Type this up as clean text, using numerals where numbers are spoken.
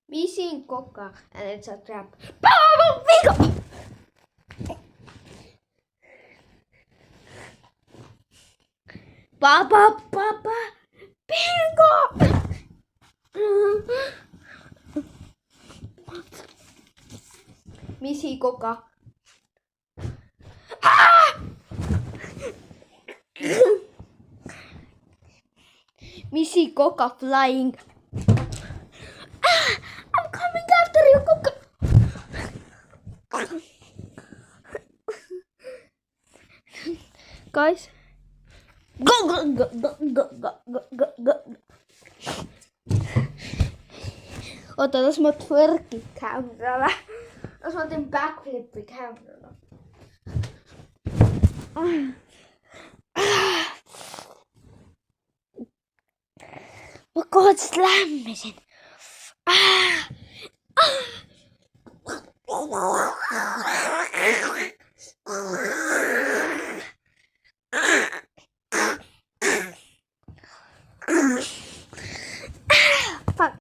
Missing Coca, and it's a trap. Bingo! Papa, bingo! Missing Coca. Ah! Missing Coca flying. Ah! I'm coming after you, Coca. Guys, go. Oota, las ma twerkin kameralla. Las ma teen backflipi kameralla. Ma kohast lämmisin.